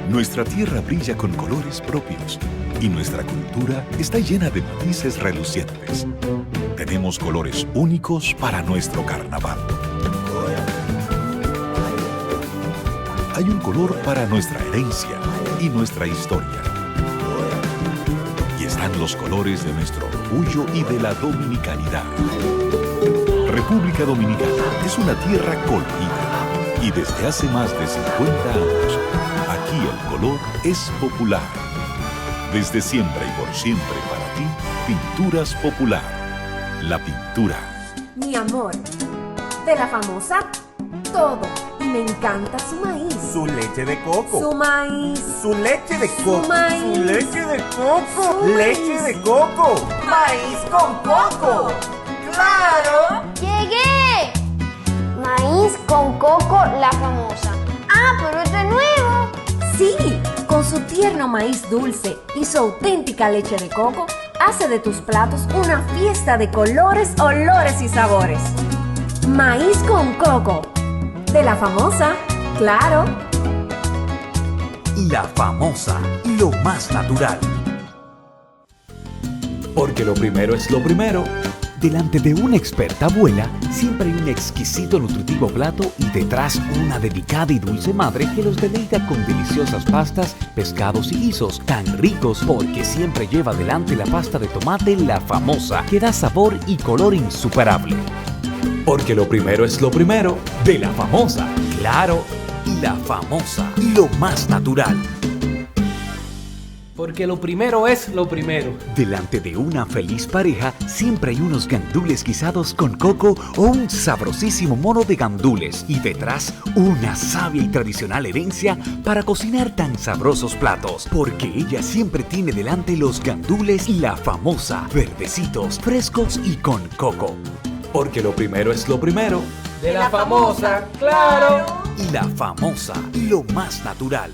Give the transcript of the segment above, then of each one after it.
Nuestra tierra brilla con colores propios y nuestra cultura está llena de matices relucientes. Tenemos colores únicos para nuestro carnaval. Hay un color para nuestra herencia y nuestra historia. Y están los colores de nuestro orgullo y de la dominicanidad. República Dominicana es una tierra colorida y desde hace más de 50 años, aquí el color es popular. Desde siempre y por siempre para ti, Pinturas Popular. La pintura. Mi amor, de la famosa, todo. Y me encanta su maíz. Su leche de coco. Su maíz. Su leche de coco. Su maíz. Su leche de coco. Su Leche maíz. de coco. Maíz con coco. ¡Claro! ¡Llegué! Maíz con coco, la famosa. ¡Ah, pero esto es nuevo! Sí, con su tierno maíz dulce y su auténtica leche de coco, hace de tus platos una fiesta de colores, olores y sabores. Maíz con coco. De la famosa, claro. La famosa, lo más natural. Porque lo primero es lo primero. Delante de una experta abuela, siempre hay un exquisito nutritivo plato y detrás una delicada y dulce madre que los deleita con deliciosas pastas, pescados y guisos tan ricos porque siempre lleva adelante la pasta de tomate La Famosa, que da sabor y color insuperable. Porque lo primero es lo primero, de La Famosa, claro, La Famosa, lo más natural. Porque lo primero es lo primero. Delante de una feliz pareja siempre hay unos gandules guisados con coco o un sabrosísimo mono de gandules y detrás una sabia y tradicional herencia para cocinar tan sabrosos platos. Porque ella siempre tiene delante los gandules La Famosa, verdecitos, frescos y con coco. Porque lo primero es lo primero. De la famosa, claro. La Famosa, lo más natural.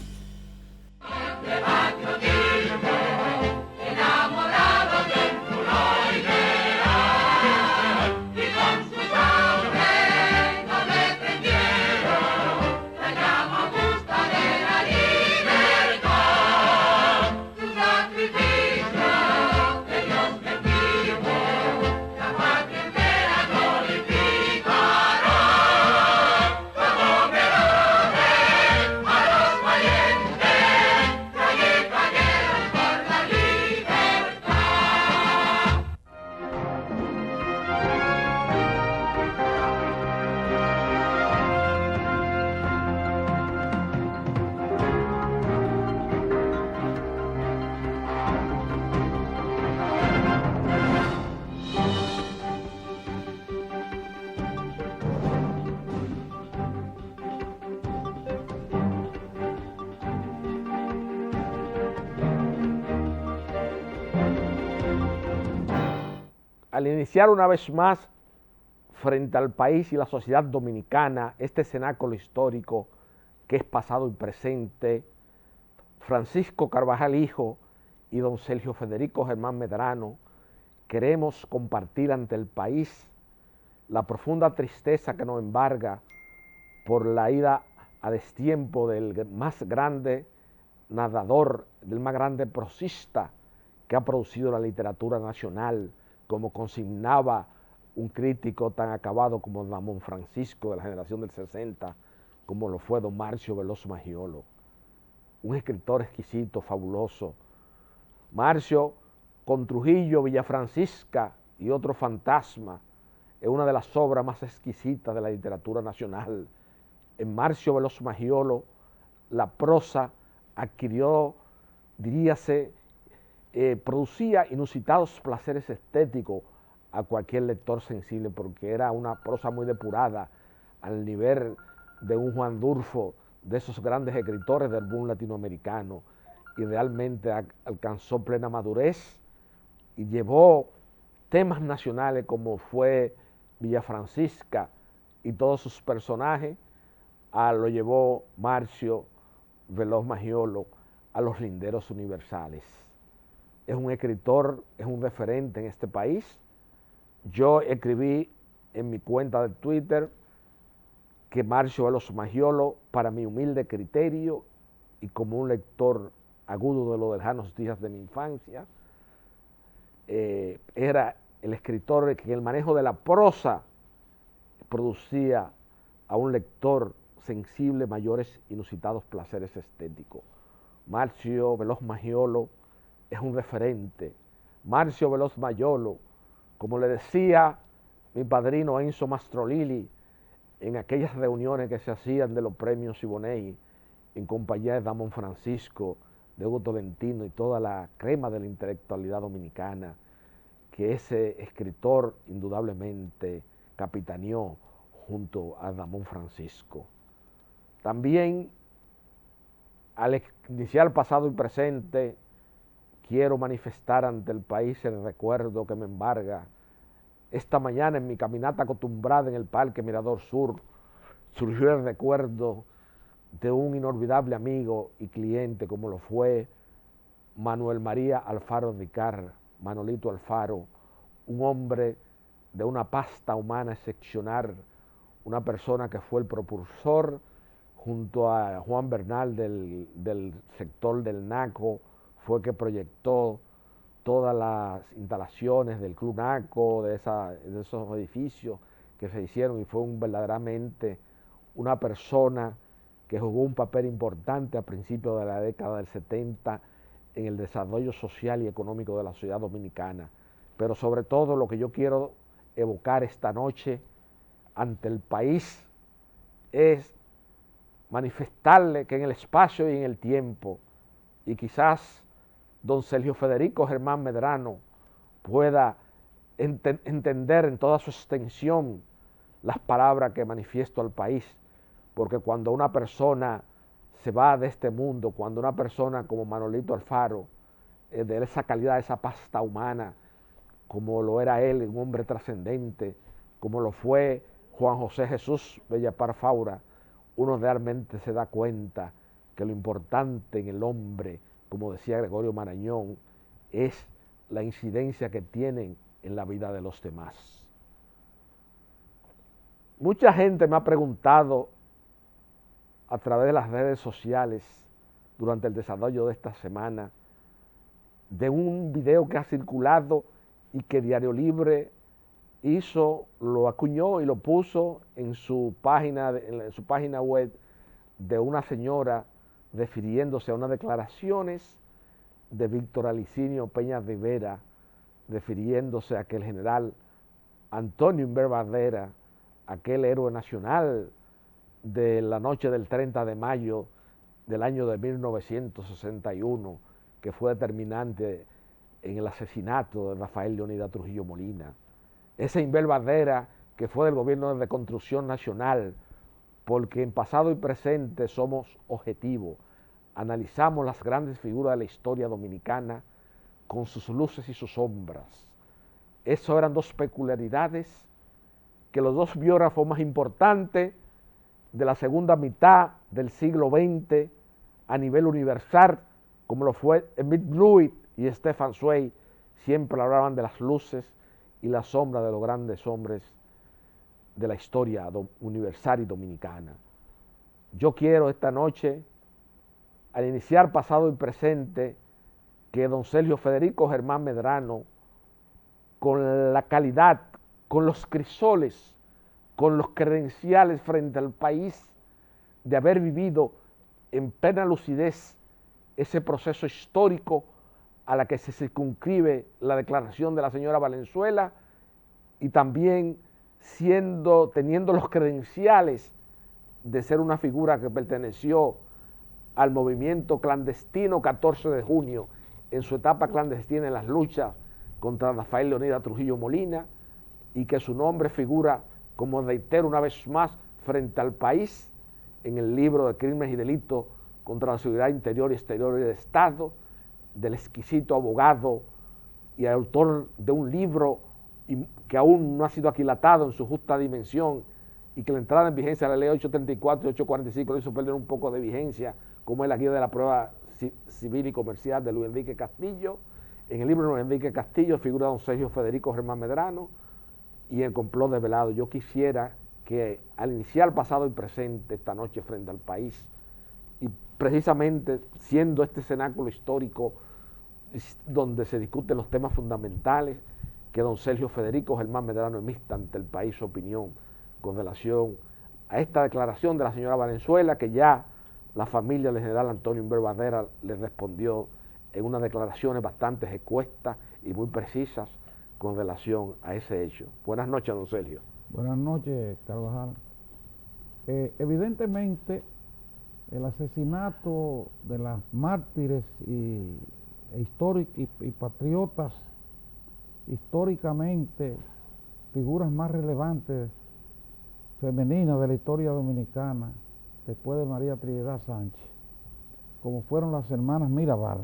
Al iniciar una vez más frente al país y la sociedad dominicana este cenáculo histórico que es pasado y presente, Francisco Carvajal Hijo y don Sergio Federico Germán Medrano queremos compartir ante el país la profunda tristeza que nos embarga por la ida a destiempo del más grande narrador, del más grande prosista que ha producido la literatura nacional, como consignaba un crítico tan acabado como Ramón Francisco de la generación del 60, como lo fue don Marcio Veloz Maggiolo. Un escritor exquisito, fabuloso. Marcio, con Trujillo, Villafrancisca y otro fantasma, es una de las obras más exquisitas de la literatura nacional. En Marcio Veloz Maggiolo, la prosa adquirió, diríase, producía inusitados placeres estéticos a cualquier lector sensible, porque era una prosa muy depurada al nivel de un Juan Durfo, de esos grandes escritores del boom latinoamericano, y realmente alcanzó plena madurez y llevó temas nacionales como fue Villafrancisca y todos sus personajes, lo llevó Marcio Veloz Maggiolo a los linderos universales. Es un escritor, es un referente en este país. Yo escribí en mi cuenta de Twitter que Marcio Veloz Maggiolo, para mi humilde criterio, y como un lector agudo de los lejanos días de mi infancia. Era el escritor que en el manejo de la prosa producía a un lector sensible mayores inusitados placeres estéticos. Marcio Veloz Maggiolo es un referente. Marcio Veloz Maggiolo, como le decía mi padrino Enzo Mastrolili en aquellas reuniones que se hacían de los premios Siboney en compañía de Damón Francisco, de Hugo Tolentino y toda la crema de la intelectualidad dominicana, que ese escritor indudablemente capitaneó junto a Damón Francisco. También, al iniciar pasado y presente, quiero manifestar ante el país el recuerdo que me embarga. Esta mañana, en mi caminata acostumbrada en el Parque Mirador Sur, surgió el recuerdo de un inolvidable amigo y cliente como lo fue Manuel María Alfaro Dicar, Manolito Alfaro, un hombre de una pasta humana excepcional, una persona que fue el propulsor junto a Juan Bernal del sector del Naco, fue que proyectó todas las instalaciones del Club Naco, de esos edificios que se hicieron, y fue verdaderamente una persona que jugó un papel importante a principios de la década del 70 en el desarrollo social y económico de la sociedad dominicana. Pero sobre todo lo que yo quiero evocar esta noche ante el país es manifestarle que en el espacio y en el tiempo, y quizás don Sergio Federico Germán Medrano pueda entender en toda su extensión las palabras que manifiesto al país, porque cuando una persona se va de este mundo, cuando una persona como Manolito Alfaro, de esa calidad, esa pasta humana, como lo era él, un hombre trascendente, como lo fue Juan José Jesús Bellapar Faura, uno realmente se da cuenta que lo importante en el hombre, como decía Gregorio Marañón, es la incidencia que tienen en la vida de los demás. Mucha gente me ha preguntado a través de las redes sociales durante el desarrollo de esta semana de un video que ha circulado y que Diario Libre hizo, lo acuñó y lo puso en su página web, de una señora refiriéndose a unas declaraciones de Víctor Alicinio Peña Rivera, refiriéndose a que el general Antonio Inver Bardera, aquel héroe nacional de la noche del 30 de mayo del año de 1961, que fue determinante en el asesinato de Rafael Leonidas Trujillo Molina. Ese Inver Bardera que fue del gobierno de reconstrucción nacional, porque en pasado y presente somos objetivos, analizamos las grandes figuras de la historia dominicana con sus luces y sus sombras. Eso eran dos peculiaridades que los dos biógrafos más importantes de la segunda mitad del siglo XX a nivel universal, como lo fue Emile Bluit y Stefan Zweig, siempre hablaban de las luces y las sombras de los grandes hombres de la historia universal y dominicana. Yo quiero esta noche, al iniciar pasado y presente, que don Sergio Federico Germán Medrano, con la calidad, con los crisoles, con los credenciales frente al país, de haber vivido en plena lucidez ese proceso histórico a la que se circunscribe la declaración de la señora Valenzuela, y también teniendo los credenciales de ser una figura que perteneció al movimiento clandestino 14 de junio, en su etapa clandestina en las luchas contra Rafael Leonidas Trujillo Molina, y que su nombre figura, como reitero una vez más, frente al país en el libro de Crímenes y Delitos contra la Seguridad Interior y Exterior del Estado, del exquisito abogado y autor de un libro que aún no ha sido aquilatado en su justa dimensión, y que la entrada en vigencia de la ley 834 y 845 lo hizo perder un poco de vigencia, como es la guía de la prueba civil y comercial de Luis Enrique Castillo. En el libro de Luis Enrique Castillo figura don Sergio Federico Germán Medrano y el complot desvelado. Yo quisiera que al iniciar pasado y presente esta noche frente al país, y precisamente siendo este cenáculo histórico donde se discuten los temas fundamentales, que don Sergio Federico Germán Medrano emita ante el país su opinión con relación a esta declaración de la señora Valenzuela, que ya la familia del general Antonio Inver Barrera le respondió en unas declaraciones bastante escuestas y muy precisas con relación a ese hecho. Buenas noches, don Sergio. Buenas noches, Carvajal. Evidentemente, el asesinato de las mártires y patriotas, históricamente, figuras más relevantes femeninas de la historia dominicana, después de María Trinidad Sánchez, como fueron las hermanas Mirabal,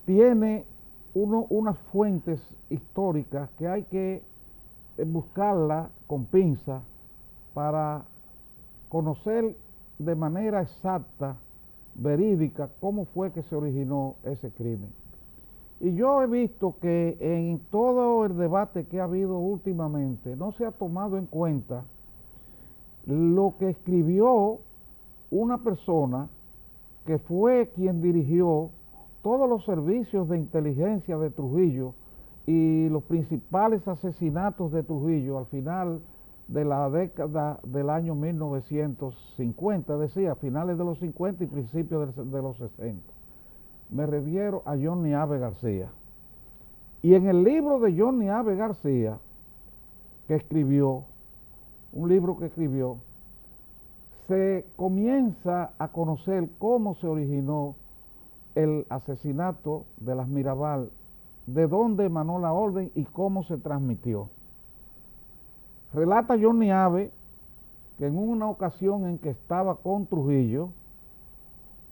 tiene unas fuentes históricas que hay que buscarlas con pinza para conocer de manera exacta, verídica, cómo fue que se originó ese crimen. Y yo he visto que en todo el debate que ha habido últimamente no se ha tomado en cuenta lo que escribió una persona que fue quien dirigió todos los servicios de inteligencia de Trujillo y los principales asesinatos de Trujillo al final de la década del año 1950, decía, finales de los 50 y principios de los 60. Me refiero a Johnny Abe García. Y en el libro de Johnny Abe García, que escribió, un libro que escribió, se comienza a conocer cómo se originó el asesinato de las Mirabal, de dónde emanó la orden y cómo se transmitió. Relata Johnny Abe que en una ocasión en que estaba con Trujillo,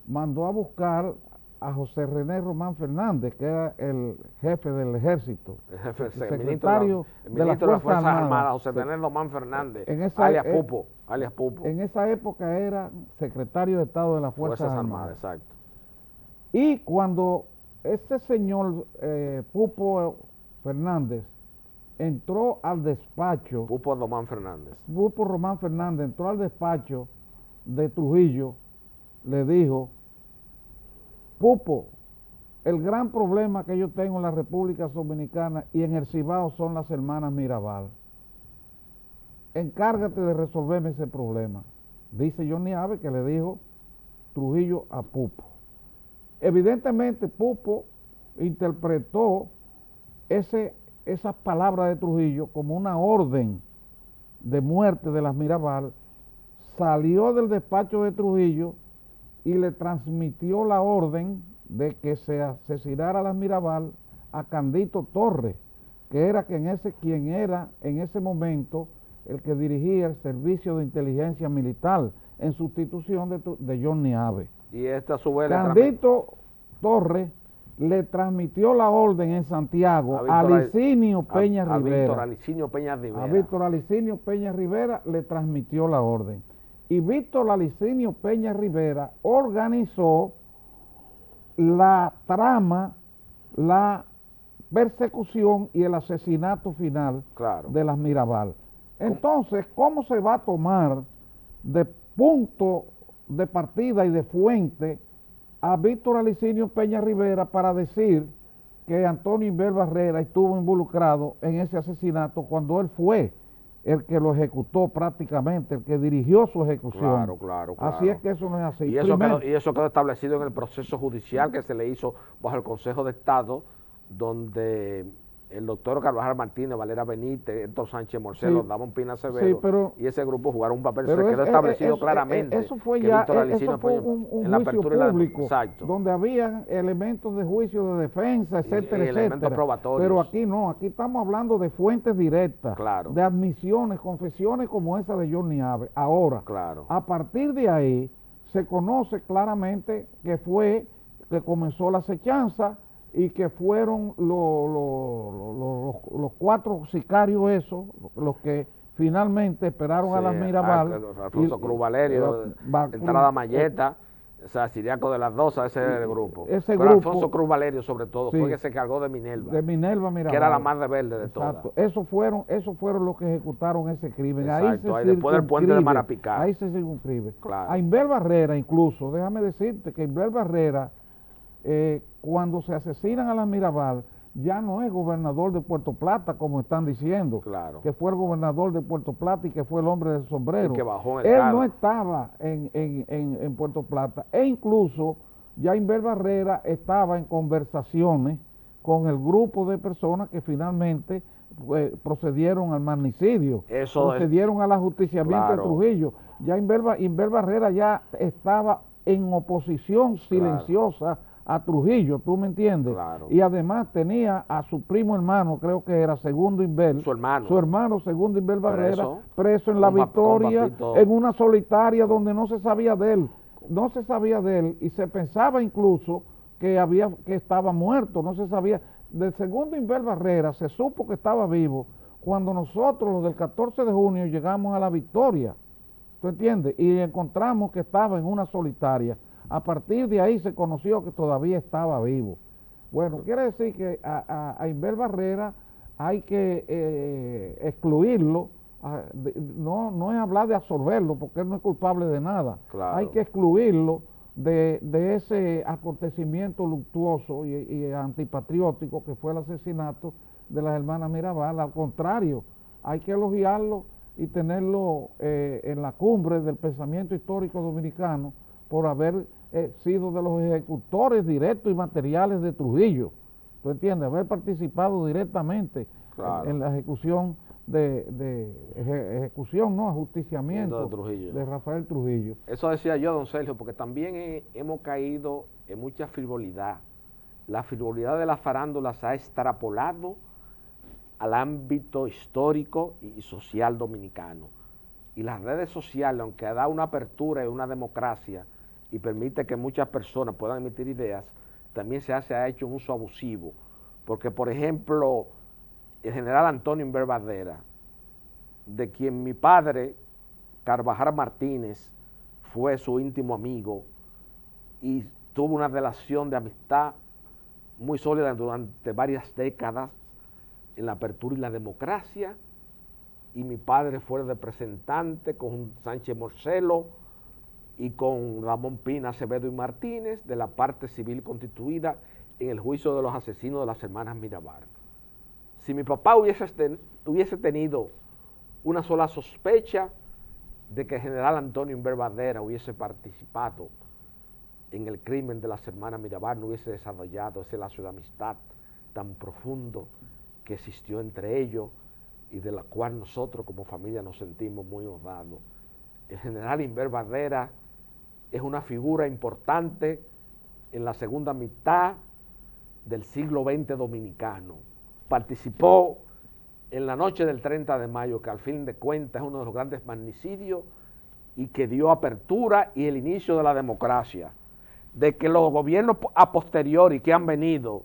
mandó a buscar a José René Román Fernández, que era el jefe del ejército, el secretario de las Fuerzas Armadas, José René Román Fernández, alias Pupo. En esa época era secretario de Estado de las Fuerzas Armadas. Exacto. Y cuando ese señor Pupo Fernández entró al despacho, Pupo Román Fernández entró al despacho de Trujillo, le dijo: Pupo, el gran problema que yo tengo en la República Dominicana y en el Cibao son las hermanas Mirabal. Encárgate de resolverme ese problema. Dice Johnny Abe que le dijo Trujillo a Pupo. Evidentemente Pupo interpretó esas palabras de Trujillo como una orden de muerte de las Mirabal, salió del despacho de Trujillo y le transmitió la orden de que se asesinara a las Mirabal a Candito Torres, que era quien era en ese momento el que dirigía el servicio de inteligencia militar en sustitución de Johnny Abe. Y esta a su vez Candito Torres le transmitió la orden en Santiago a Licinio Peña Rivera. A Víctor Alicinio Peña Rivera le transmitió la orden. Y Víctor Alicinio Peña Rivera organizó la trama, la persecución y el asesinato final de las Mirabal. Entonces, ¿cómo se va a tomar de punto de partida y de fuente a Víctor Alicinio Peña Rivera para decir que Antonio Inver Barrera estuvo involucrado en ese asesinato cuando él fue el que lo ejecutó prácticamente, el que dirigió su ejecución? Claro. Así es que eso no es así. Y eso quedó establecido en el proceso judicial que se le hizo bajo el Consejo de Estado, donde el doctor Carvajal Martínez, Valera Benítez, Héctor Sánchez Morcelo, Damón Pina Acevedo y ese grupo jugaron un papel. Se quedó establecido claramente. Eso fue un juicio público, donde habían elementos de juicio de defensa, etcétera, elementos probatorios. Pero aquí no, aquí estamos hablando de fuentes directas, de admisiones, confesiones como esa de Johnny Abe. Ahora, a partir de ahí, se conoce claramente que comenzó la acechanza y que fueron los cuatro sicarios esos, los que finalmente esperaron a las Mirabal. Alfonso Cruz Valerio, Entrada Mayeta, O sea, Ciriaco de las Dosas, ese era el grupo. Ese Pero grupo, Alfonso Cruz Valerio, sobre todo, sí, fue que se cargó de Minerva. De Minerva Mirabal. Que era la más rebelde de Exacto. todas. Esos fueron los que ejecutaron ese crimen. Exacto, ahí ahí después del puente de Marapicá. Ahí se circunscribe. Claro. A Inver Barrera, incluso, déjame decirte que Inver Barrera, cuando se asesinan a la Mirabal, ya no es gobernador de Puerto Plata, como están diciendo, Claro. que fue el gobernador de Puerto Plata y que fue el hombre del sombrero. Y que bajó en el Él carro. no estaba en Puerto Plata, e incluso ya Inver Barrera estaba en conversaciones con el grupo de personas que finalmente procedieron al magnicidio, procedieron al ajusticiamiento de Trujillo. Ya Inver Barrera ya estaba en oposición silenciosa a Trujillo, ¿tú me entiendes? Claro. Y además tenía a su primo hermano, creo que era Segundo Inver, Su hermano Segundo Inver Barrera, preso en La Con Victoria, Papito. en una solitaria donde no se sabía de él, y se pensaba incluso que estaba muerto, no se sabía. Del Segundo Inver Barrera se supo que estaba vivo cuando nosotros, los del 14 de junio, llegamos a La Victoria, ¿tú entiendes? Y encontramos que estaba en una solitaria. A partir de ahí se conoció que todavía estaba vivo. Bueno, quiere decir que a Inver Barrera hay que excluirlo, no es hablar de absorberlo, porque él no es culpable de nada. Claro. Hay que excluirlo de ese acontecimiento luctuoso y antipatriótico que fue el asesinato de las hermanas Mirabal. Al contrario, hay que elogiarlo y tenerlo en la cumbre del pensamiento histórico dominicano por haber sido de los ejecutores directos y materiales de Trujillo. ¿Tú entiendes? Haber participado directamente en la ejecución ajusticiamiento de Rafael Trujillo. Eso decía yo, don Sergio, porque también hemos caído en mucha frivolidad. La frivolidad de la farándula se ha extrapolado al ámbito histórico y social dominicano. Y las redes sociales, aunque da una apertura y una democracia y permite que muchas personas puedan emitir ideas, también se ha hecho un uso abusivo. Porque, por ejemplo, el general Antonio Inver Barrera, de quien mi padre, Carvajal Martínez, fue su íntimo amigo y tuvo una relación de amistad muy sólida durante varias décadas en la apertura y la democracia, y mi padre fue el representante con Sánchez Morcelo y con Ramón Pina Acevedo y Martínez de la parte civil constituida en el juicio de los asesinos de las hermanas Mirabal. Si mi papá hubiese tenido una sola sospecha de que el general Antonio Inver Barrera hubiese participado en el crimen de las hermanas Mirabal, no hubiese desarrollado ese lazo de amistad tan profundo que existió entre ellos y de la cual nosotros como familia nos sentimos muy honrados. El general Inver Barrera es una figura importante en la segunda mitad del siglo XX dominicano. Participó en la noche del 30 de mayo, que al fin de cuentas es uno de los grandes magnicidios y que dio apertura y el inicio de la democracia. De que los gobiernos a posteriori que han venido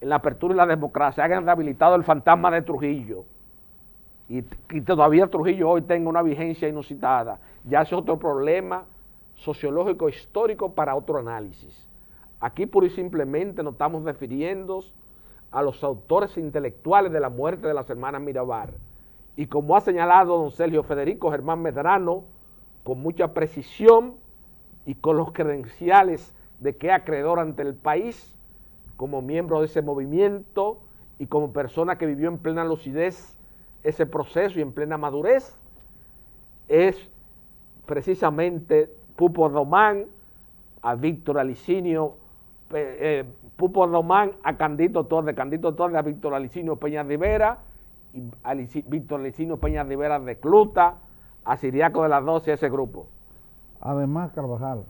en la apertura y la democracia hayan rehabilitado el fantasma de Trujillo y todavía Trujillo hoy tenga una vigencia inusitada, ya es otro problema sociológico histórico para otro análisis. Aquí pura y simplemente nos estamos refiriendo a los autores intelectuales de la muerte de las hermanas Mirabal. Y como ha señalado don Sergio Federico Germán Medrano, con mucha precisión y con los credenciales de que es acreedor ante el país, como miembro de ese movimiento y como persona que vivió en plena lucidez ese proceso y en plena madurez, es precisamente Pupo Román, a Víctor Alicinio, Pupo Román a Candito Torres a Víctor Alicinio Peña Rivera, y Víctor Alicinio Peña Rivera recluta a Ciriaco de las Dosas y ese grupo. Además, Carvajal,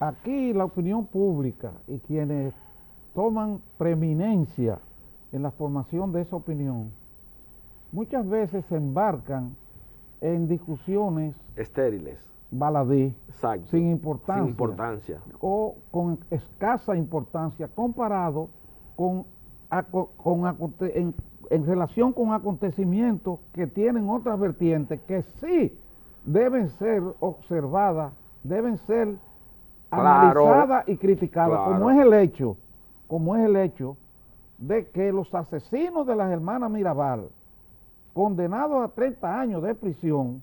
aquí la opinión pública y quienes toman preeminencia en la formación de esa opinión, muchas veces se embarcan en discusiones estériles, baladí, exacto, sin importancia, o con escasa importancia comparado en relación con acontecimientos que tienen otras vertientes que sí deben ser observadas, deben ser Claro, analizadas y criticadas, claro. como es el hecho de que los asesinos de las hermanas Mirabal, condenados a 30 años de prisión,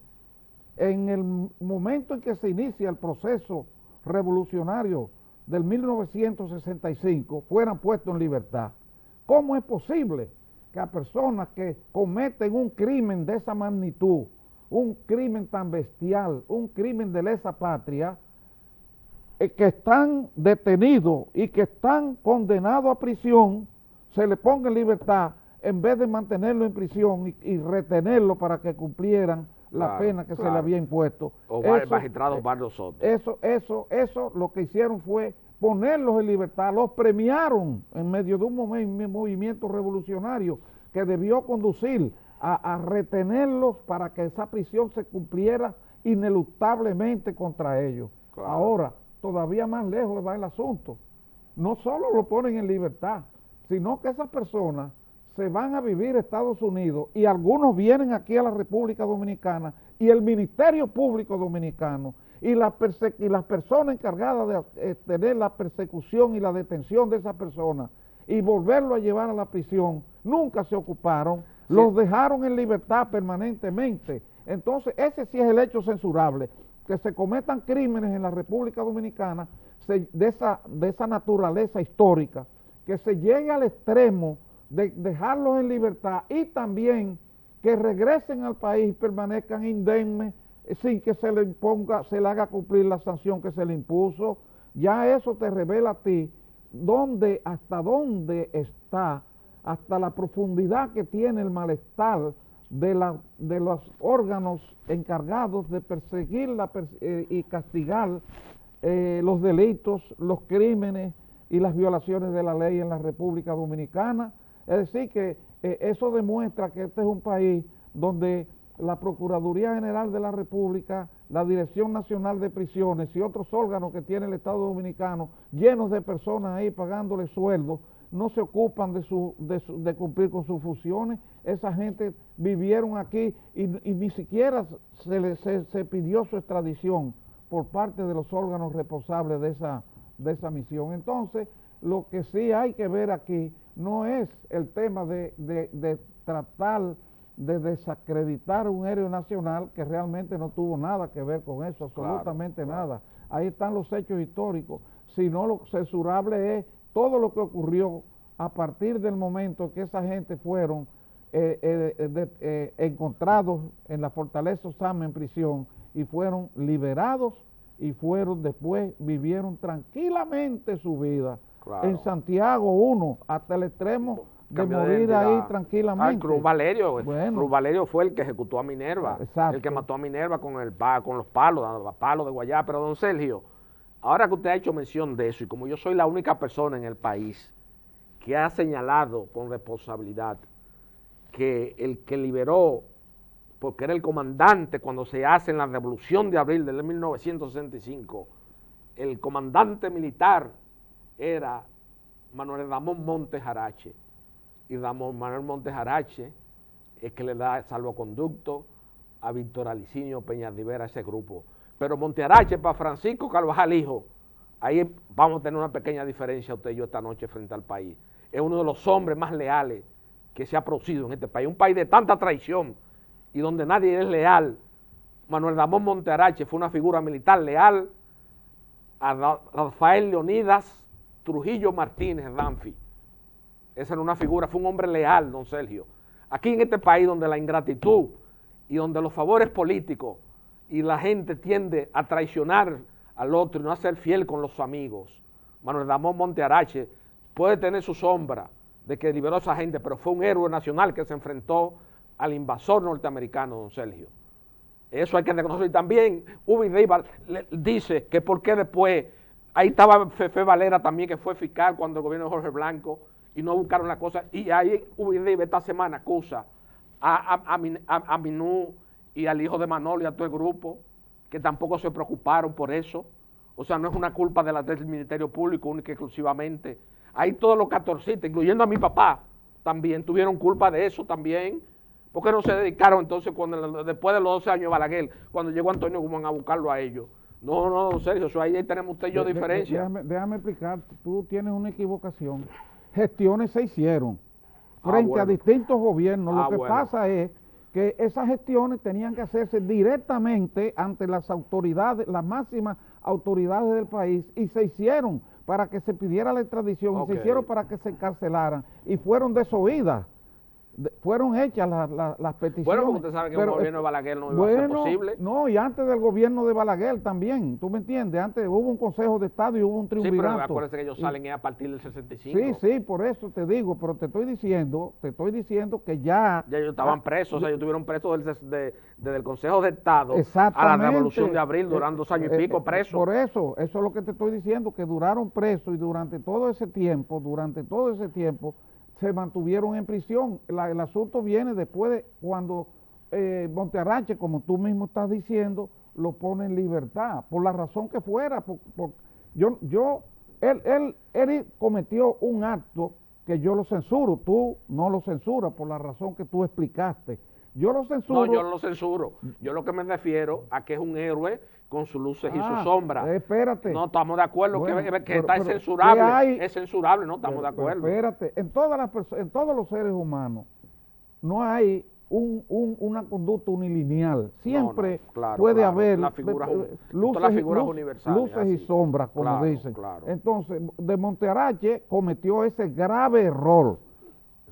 en el momento en que se inicia el proceso revolucionario del 1965, fueran puestos en libertad. ¿Cómo es posible que a personas que cometen un crimen de esa magnitud, un crimen tan bestial, un crimen de lesa patria, que están detenidos y que están condenados a prisión, se le ponga en libertad en vez de mantenerlo en prisión y retenerlo para que cumplieran la Claro, pena que se le claro. había impuesto? O Eso- el magistrado Barrio Soto. Eso lo que hicieron fue ponerlos en libertad, los premiaron en medio de un movimiento revolucionario que debió conducir a retenerlos para que esa prisión se cumpliera ineluctablemente contra ellos. Claro. Ahora, todavía más lejos va el asunto. No solo lo ponen en libertad, sino que esas personas se van a vivir a Estados Unidos y algunos vienen aquí a la República Dominicana y el Ministerio Público Dominicano y las personas encargadas de tener la persecución y la detención de esas personas y volverlo a llevar a la prisión, nunca se ocuparon, los dejaron en libertad permanentemente. Entonces, ese sí es el hecho censurable, que se cometan crímenes en la República Dominicana de esa naturaleza histórica, que se llegue al extremo de dejarlos en libertad y también que regresen al país y permanezcan indemnes sin que se le haga cumplir la sanción que se le impuso. Ya eso te revela a ti hasta dónde está, hasta la profundidad que tiene el malestar de los órganos encargados de perseguir y castigar los delitos, los crímenes y las violaciones de la ley en la República Dominicana. Es decir, que eso demuestra que este es un país donde la Procuraduría General de la República, la Dirección Nacional de Prisiones y otros órganos que tiene el Estado Dominicano, llenos de personas ahí pagándole sueldos, no se ocupan de cumplir con sus funciones. Esa gente vivieron aquí y ni siquiera se pidió su extradición por parte de los órganos responsables de esa misión. Entonces, lo que sí hay que ver aquí no es el tema de tratar de desacreditar un héroe nacional que realmente no tuvo nada que ver con eso, absolutamente nada. Ahí están los hechos históricos, sino lo censurable es todo lo que ocurrió a partir del momento que esa gente fueron encontrados en la Fortaleza Osama en prisión y fueron liberados y vivieron tranquilamente su vida. Claro. En Santiago uno, hasta el extremo de Cambio morir identidad. ahí tranquilamente. Cruz Valerio. Bueno. Cruz Valerio fue el que ejecutó a Minerva. Exacto. El que mató a Minerva con los palos de guayá. Pero don Sergio, ahora que usted ha hecho mención de eso, y como yo soy la única persona en el país que ha señalado con responsabilidad que el que liberó, porque era el comandante cuando se hace en la Revolución de Abril del 1965, el comandante militar era Manuel Ramón Montes Arache. Y Manuel Montes Arache es que le da salvoconducto a Víctor Alicinio Peña Rivera, ese grupo. Pero Montes Arache para Francisco Carvajal hijo, ahí vamos a tener una pequeña diferencia usted y yo esta noche frente al país. Es uno de los hombres más leales que se ha producido en este país, un país de tanta traición y donde nadie es leal. Manuel Ramón Montes Arache fue una figura militar leal a Rafael Leonidas Trujillo Martínez Ramfi. Esa era una figura, fue un hombre leal, don Sergio. Aquí en este país donde la ingratitud y donde los favores políticos y la gente tiende a traicionar al otro y no a ser fiel con los amigos, Manuel Ramón Montes Arache puede tener su sombra de que liberó a esa gente, pero fue un héroe nacional que se enfrentó al invasor norteamericano, don Sergio. Eso hay que reconocer. Y también Ubi Rivas dice que por qué después, ahí estaba Fefe Valera también, que fue fiscal cuando el gobierno de Jorge Blanco, y no buscaron la cosa, y ahí Ubi Rivas esta semana acusa a Minú y al hijo de Manolo y a todo el grupo, que tampoco se preocuparon por eso. O sea, no es una culpa del Ministerio Público única y exclusivamente. Ahí todos los catorcistas, incluyendo a mi papá, también tuvieron culpa de eso también, ¿Por qué no se dedicaron entonces después de los 12 años de Balaguer, cuando llegó Antonio Guzmán a buscarlo a ellos? No, Sergio, eso ahí tenemos usted y yo diferencia. Déjame explicar, tú tienes una equivocación. Gestiones se hicieron frente a distintos gobiernos. Lo que pasa es que esas gestiones tenían que hacerse directamente ante las autoridades, las máximas autoridades del país, y se hicieron para que se pidiera la extradición, y se hicieron para que se encarcelaran, y fueron desoídas. Fueron hechas las peticiones. Bueno, porque usted sabe que el gobierno de Balaguer no iba a ser posible. No, y antes del gobierno de Balaguer también, ¿tú me entiendes? Antes hubo un Consejo de Estado y hubo un triunvirato. Sí, pero acuérdense que ellos salen a partir del 65. Sí, por eso te digo, pero te estoy diciendo que ya... Ya ellos estaban presos, o sea, ellos estuvieron presos desde el Consejo de Estado a la Revolución de Abril, durando 2 años y pico presos. Por eso es lo que te estoy diciendo, que duraron presos y durante todo ese tiempo, se mantuvieron en prisión. El asunto viene después de cuando Montearrache, como tú mismo estás diciendo, lo pone en libertad, por la razón que fuera. Él cometió un acto que yo lo censuro, tú no lo censuras por la razón que tú explicaste. Yo lo censuro. No, yo no lo censuro. Yo lo que me refiero a que es un héroe con sus luces y sus sombras. Espérate. No estamos de acuerdo que está censurable. Es censurable, no estamos de acuerdo. Espérate, en todos los seres humanos no hay una conducta unilineal. Siempre puede haber luces y sombras, como dicen. Entonces, de Montearrache cometió ese grave error,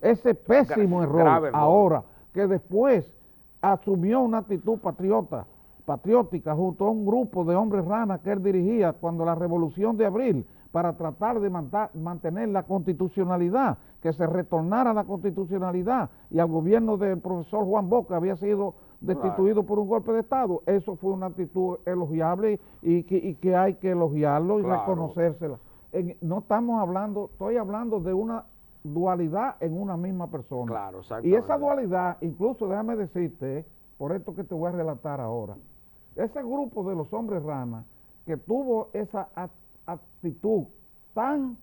ese pésimo error. Ahora, que después asumió una actitud patriótica junto a un grupo de hombres ranas que él dirigía cuando la Revolución de Abril, para tratar de mantener la constitucionalidad, que se retornara a la constitucionalidad y al gobierno del profesor Juan Bosch, había sido destituido por un golpe de Estado. Eso fue una actitud elogiable y que hay que elogiarlo y reconocérsela. No estamos hablando, estoy hablando de una dualidad en una misma persona. Claro, y esa dualidad, incluso déjame decirte, por esto que te voy a relatar ahora, ese grupo de los hombres ranas que tuvo esa actitud tan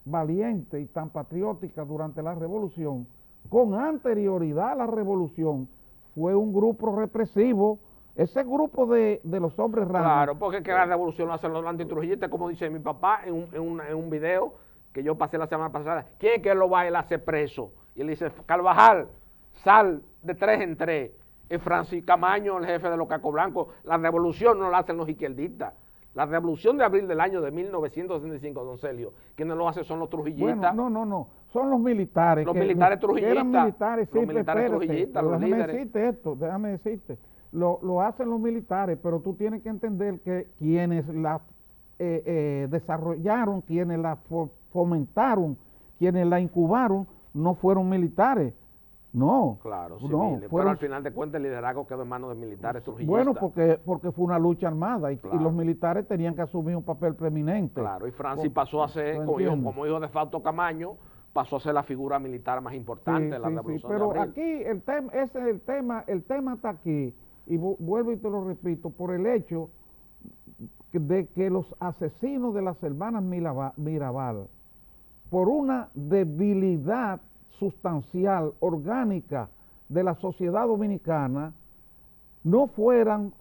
valiente y tan patriótica durante la revolución, con anterioridad a la revolución, fue un grupo represivo. Ese grupo de los hombres ranas. Claro, porque que la revolución lo hacen los antitrujillistas, como dice mi papá en un video que yo pasé la semana pasada. ¿Quién es que lo va a hacer preso? Y él dice, Carvajal, sal de 3 en 3. Y Francis Camaño, el jefe de los Cacos Blancos. La revolución no la hacen los izquierdistas. La revolución de abril del año de 1965, don Celio, quienes lo hacen son los trujillistas. Bueno, no, son los militares. Los militares trujillistas. Eran militares, sí, los militares trujillistas, los líderes. Déjame decirte, lo hacen los militares, pero tú tienes que entender que quienes la desarrollaron, quienes la fomentaron, quienes la incubaron, no fueron militares. No. Claro, civiles, pero al final de cuentas el liderazgo quedó en manos de militares trujillistas. Bueno, porque fue una lucha armada y los militares tenían que asumir un papel preeminente. Claro, y Francis pasó a ser, como hijo de Fausto Camaño, pasó a ser la figura militar más importante de la revolución pero de abril. Aquí ese es el tema está aquí, y vuelvo y te lo repito, por el hecho de que los asesinos de las hermanas Mirabal, por una debilidad sustancial, orgánica de la sociedad dominicana, no fueran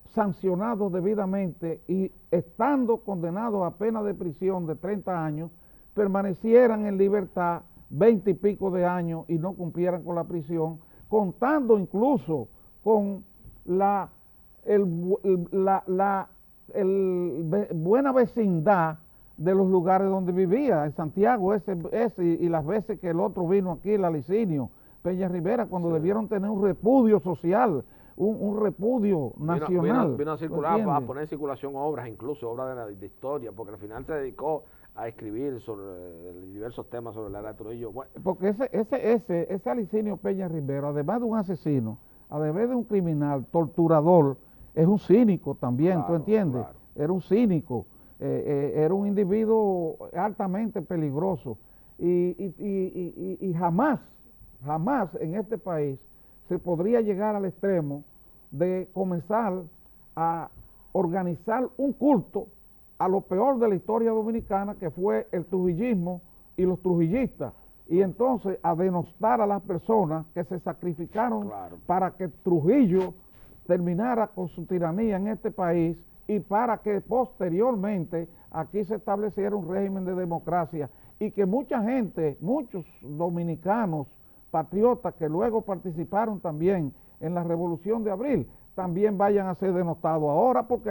sancionados debidamente y estando condenados a pena de prisión de 30 años, permanecieran en libertad 20 y pico de años y no cumplieran con la prisión, contando incluso con la buena vecindad de los lugares donde vivía, en Santiago, y las veces que el otro vino aquí, el Alicinio, Peña Rivera, cuando debieron tener un repudio social, un repudio nacional. Vino a circular, a poner en circulación obras, incluso obras de historia, porque al final se dedicó a escribir sobre diversos temas sobre la era de Trujillo. Bueno. Porque ese Alicinio Peña Rivera, además de un asesino, además de un criminal, torturador, es un cínico también, ¿tú entiendes? Claro. Era un cínico. Era un individuo altamente peligroso y jamás en este país se podría llegar al extremo de comenzar a organizar un culto a lo peor de la historia dominicana, que fue el trujillismo y los trujillistas, y entonces a denostar a las personas que se sacrificaron para que Trujillo terminara con su tiranía en este país y para que posteriormente aquí se estableciera un régimen de democracia y que mucha gente, muchos dominicanos patriotas que luego participaron también en la Revolución de Abril, también vayan a ser denostados ahora, porque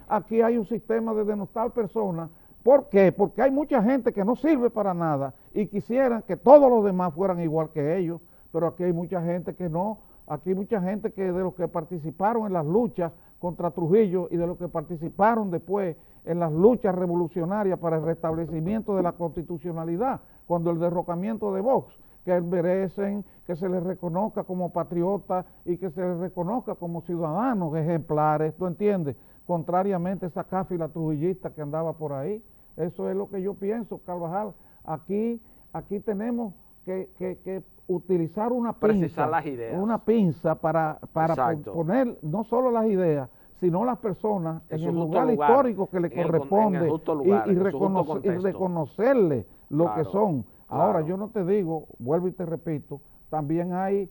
aquí hay un sistema de denostar personas. ¿Por qué? Porque hay mucha gente que no sirve para nada y quisieran que todos los demás fueran igual que ellos, pero aquí hay mucha gente que no, aquí hay mucha gente que de los que participaron en las luchas contra Trujillo y de los que participaron después en las luchas revolucionarias para el restablecimiento de la constitucionalidad, cuando el derrocamiento de Vox, que merecen que se les reconozca como patriotas y que se les reconozca como ciudadanos ejemplares, ¿tú entiendes? Contrariamente a esa cáfila trujillista que andaba por ahí. Eso es lo que yo pienso, Carvajal. Aquí tenemos que utilizar una pinza, las ideas. Una pinza para poner no solo las ideas, sino las personas en el lugar histórico que le corresponde y reconocerle lo que son. Ahora, yo no te digo, vuelvo y te repito, también hay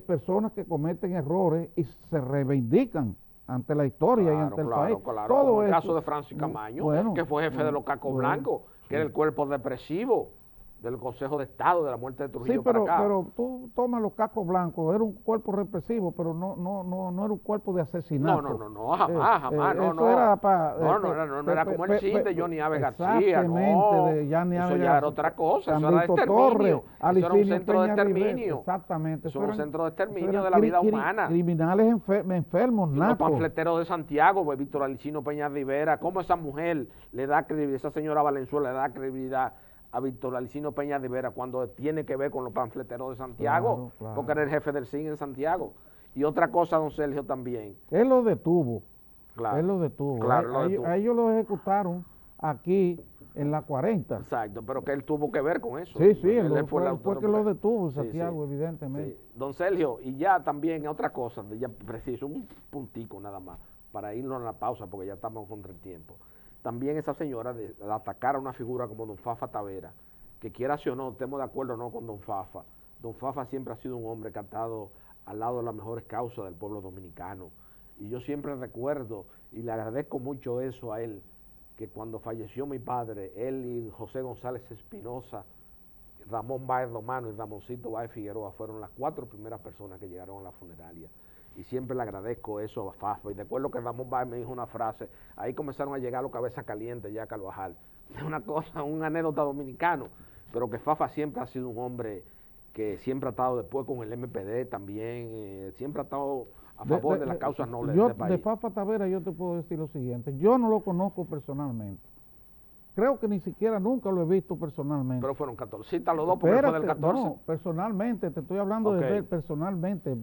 personas que cometen errores y se reivindican ante la historia y ante el país. Todo como el caso de Francis Camaño, que fue jefe de los Cacos Blancos, que era el cuerpo depresivo del Consejo de Estado de la muerte de Trujillo. Sí, pero tú tomas los Cacos Blancos, era un cuerpo represivo, pero no era un cuerpo de asesinato. No, jamás, no era como el CIN de Johnny Ave García, eso ya era otra cosa, eso era de exterminio, eso era un centro de exterminio. Exactamente. Eso era un centro de exterminio de la vida humana. Criminales enfermos, natos. Los panfleteros de Santiago, Víctor Alicino Peña Rivera, cómo esa mujer le da credibilidad, esa señora Valenzuela le da credibilidad a Víctor Alicino Peña Rivera cuando tiene que ver con los panfleteros de Santiago, porque era el jefe del CIN en Santiago. Y otra cosa, don Sergio, también. Él lo detuvo. Él lo detuvo. A ellos lo ejecutaron aquí en la 40. Exacto, pero que él tuvo que ver con eso. Sí, él fue que lo detuvo en Santiago, evidentemente. Sí. Don Sergio, y ya también otra cosa, ya preciso, un puntico nada más, para irnos a la pausa, porque ya estamos contra el tiempo. También esa señora de atacar a una figura como don Fafa Tavera, que quiera sí o no, estemos de acuerdo o no con don Fafa. Don Fafa siempre ha sido un hombre que ha estado al lado de las mejores causas del pueblo dominicano. Y yo siempre recuerdo, y le agradezco mucho eso a él, que cuando falleció mi padre, él y José González Espinosa, Ramón Báez Romano y Ramoncito Báez Figueroa fueron las 4 primeras personas que llegaron a la funeraria. Y siempre le agradezco eso a Fafa. Y recuerdo que Ramón Báez me dijo una frase, ahí comenzaron a llegar los cabezas calientes ya a Carvajal. Es una cosa, un anécdota dominicano, pero que Fafa siempre ha sido un hombre que siempre ha estado después con el MPD también, siempre ha estado a favor de las causas nobles de este país. De Fafa Tavera yo te puedo decir lo siguiente, yo no lo conozco personalmente. Creo que ni siquiera nunca lo he visto personalmente. Pero fueron 14. Cita los dos porque fue del 14. No, personalmente, te estoy hablando de ver personalmente.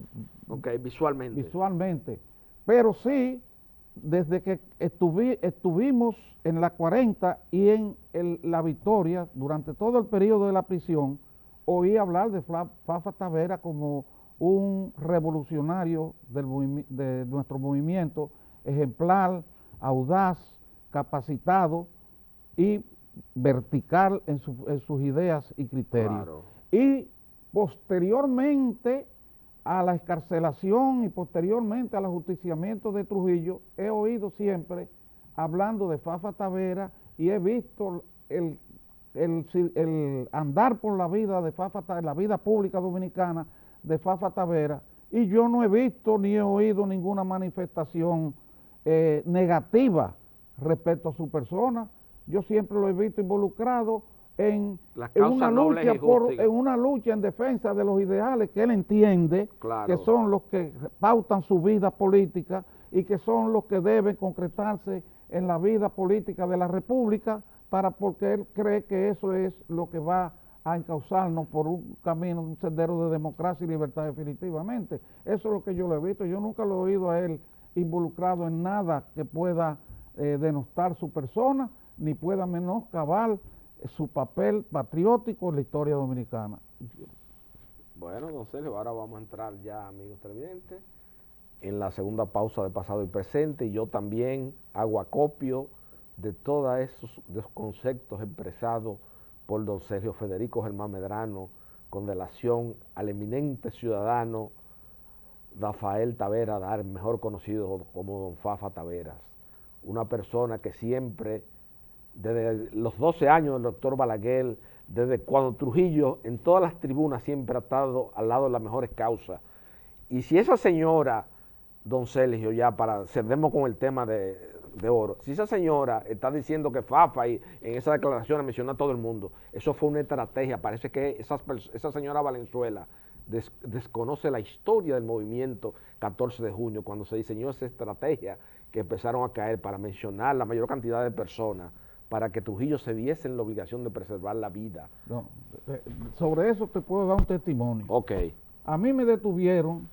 Ok, visualmente. Visualmente. Pero sí, desde que estuvimos en la 40 y en la Victoria, durante todo el periodo de la prisión, oí hablar de Fafa Tavera como un revolucionario de nuestro movimiento, ejemplar, audaz, capacitado y vertical en sus ideas y criterios. Y posteriormente a la excarcelación y posteriormente al ajusticiamiento de Trujillo, he oído siempre hablando de Fafa Tavera y he visto el andar por la vida de Fafa Tavera, la vida pública dominicana de Fafa Tavera, y yo no he visto ni he oído ninguna manifestación negativa respecto a su persona. Yo siempre lo he visto involucrado en una lucha en defensa de los ideales que él entiende que son los que pautan su vida política y que son los que deben concretarse en la vida política de la República, porque él cree que eso es lo que va a encauzarnos por un camino, un sendero de democracia y libertad definitivamente. Eso es lo que yo lo he visto. Yo nunca lo he oído a él involucrado en nada que pueda denostar su persona, ni pueda menoscabar su papel patriótico en la historia dominicana. Bueno, don Sergio, ahora vamos a entrar ya, amigos televidentes, en la segunda pausa de pasado y presente. Yo también hago acopio de todos esos conceptos expresados por don Sergio Federico Germán Medrano, con relación al eminente ciudadano Rafael Taveras, mejor conocido como don Fafa Taveras, una persona que siempre, desde los 12 años del doctor Balaguer, desde cuando Trujillo en todas las tribunas siempre ha estado al lado de las mejores causas. Y si esa señora, don Sergio, ya para cerremos con el tema de oro, si esa señora está diciendo que Fafa y en esa declaración mencionó a todo el mundo, eso fue una estrategia. Parece que esa señora Valenzuela desconoce la historia del movimiento 14 de junio, cuando se diseñó esa estrategia que empezaron a caer para mencionar la mayor cantidad de personas, para que Trujillo se diese en la obligación de preservar la vida. No, sobre eso te puedo dar un testimonio. Ok. A mí me detuvieron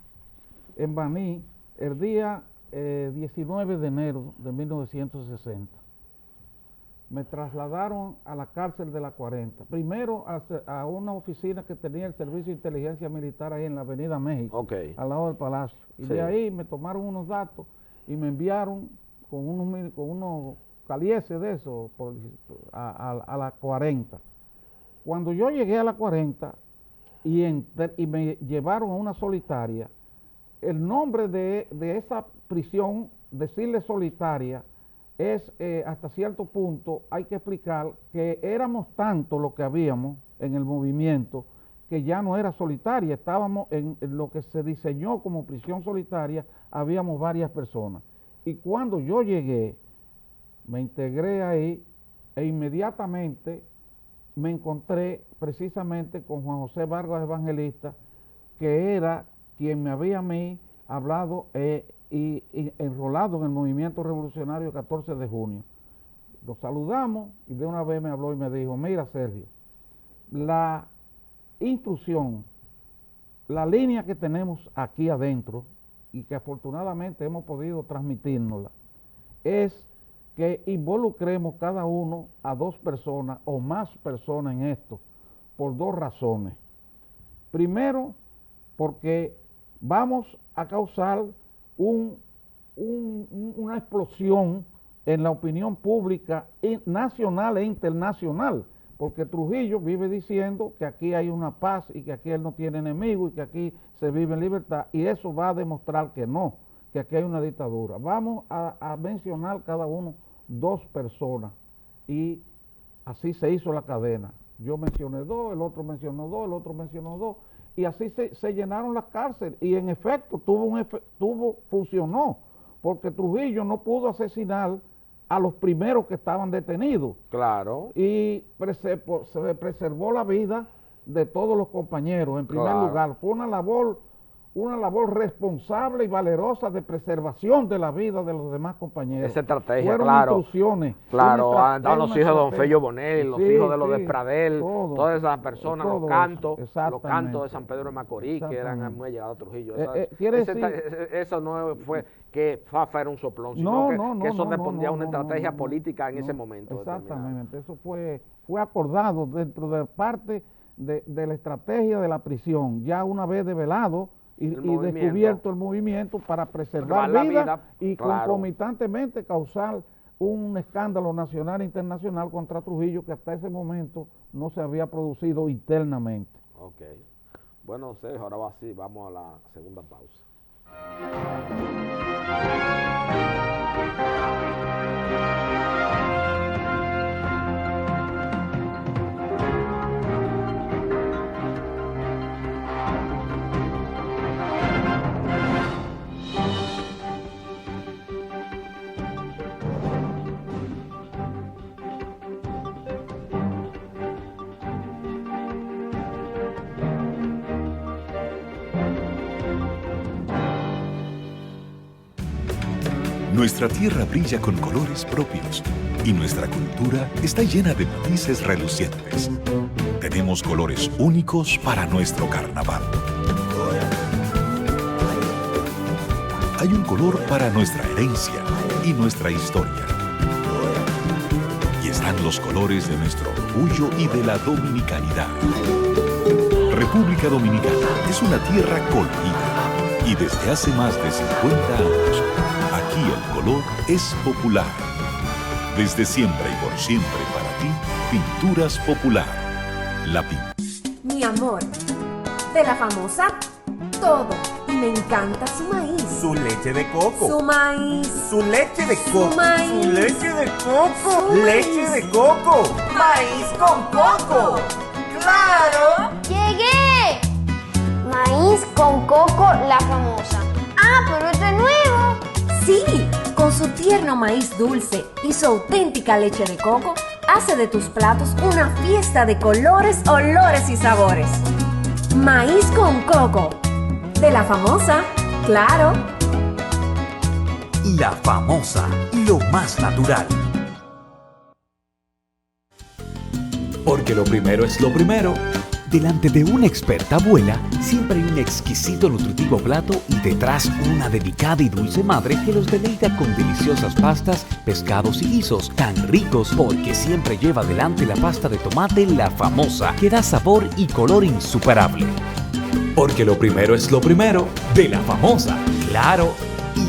en Baní el día 19 de enero de 1960. Me trasladaron a la cárcel de la 40. Primero a una oficina que tenía el Servicio de Inteligencia Militar ahí en la Avenida México, al lado del Palacio. Y de ahí me tomaron unos datos y me enviaron con unos calieses de eso a la 40. Cuando yo llegué a la 40 y me llevaron a una solitaria, el nombre de esa prisión, decirle solitaria, es hasta cierto punto, hay que explicar que éramos tanto lo que habíamos en el movimiento que ya no era solitaria, estábamos en lo que se diseñó como prisión solitaria, habíamos varias personas. Y cuando yo llegué, me integré ahí e inmediatamente me encontré precisamente con Juan José Vargas Evangelista, que era quien me había a mí hablado y enrolado en el movimiento revolucionario 14 de junio. Nos saludamos y de una vez me habló y me dijo: mira, Sergio, la instrucción, la línea que tenemos aquí adentro y que afortunadamente hemos podido transmitírnosla, es que involucremos cada uno a 2 personas o más personas en esto, por 2 razones. Primero, porque vamos a causar una explosión en la opinión pública nacional e internacional, porque Trujillo vive diciendo que aquí hay una paz y que aquí él no tiene enemigos y que aquí se vive en libertad, y eso va a demostrar que no, que aquí hay una dictadura. Vamos a mencionar cada uno 2 personas, y así se hizo la cadena. Yo mencioné 2, el otro mencionó 2, el otro mencionó 2, y así se llenaron las cárceles, y en efecto funcionó, porque Trujillo no pudo asesinar a los primeros que estaban detenidos. Claro. Y se preservó la vida de todos los compañeros, en primer lugar. Fue una labor responsable y valerosa de preservación de la vida de los demás compañeros. Esa estrategia, fueron instrucciones. Claro, andaban los hijos de don Fello Bonel, los hijos de los de Pradel, todas esas personas, los cantos de San Pedro de Macorís, que eran muy allegados a Trujillo. Eso no fue que Fafa era un soplón, sino que eso respondía a una estrategia política en ese momento. Exactamente, eso fue acordado dentro de parte de la estrategia de la prisión, ya una vez develado y descubierto el movimiento para preservar la vida y concomitantemente causar un escándalo nacional e internacional contra Trujillo que hasta ese momento no se había producido internamente. Ok. Bueno, Sergio, ahora vamos a la segunda pausa. Nuestra tierra brilla con colores propios y nuestra cultura está llena de matices relucientes. Tenemos colores únicos para nuestro carnaval. Hay un color para nuestra herencia y nuestra historia. Y están los colores de nuestro orgullo y de la dominicanidad. República Dominicana es una tierra colorida y desde hace más de 50 años, aquí el color es popular. Desde siempre y por siempre para ti, Pinturas Popular. La Pin. Mi amor, de la famosa, todo. Y me encanta su maíz. Su leche de coco. Su maíz. Su leche de coco. Su maíz. Su leche de coco. Su Leche maíz. de coco. Maíz con coco. ¡Claro! ¡Llegué! Maíz con coco, la famosa. Ah, pero esto es nuevo. Sí, con su tierno maíz dulce y su auténtica leche de coco, hace de tus platos una fiesta de colores, olores y sabores. Maíz con coco. De la famosa, claro. La famosa, lo más natural. Porque lo primero es lo primero. Delante de una experta abuela, siempre hay un exquisito nutritivo plato y detrás una delicada y dulce madre que los deleita con deliciosas pastas, pescados y guisos tan ricos porque siempre lleva delante la pasta de tomate la famosa que da sabor y color insuperable. Porque lo primero es lo primero de la famosa, claro,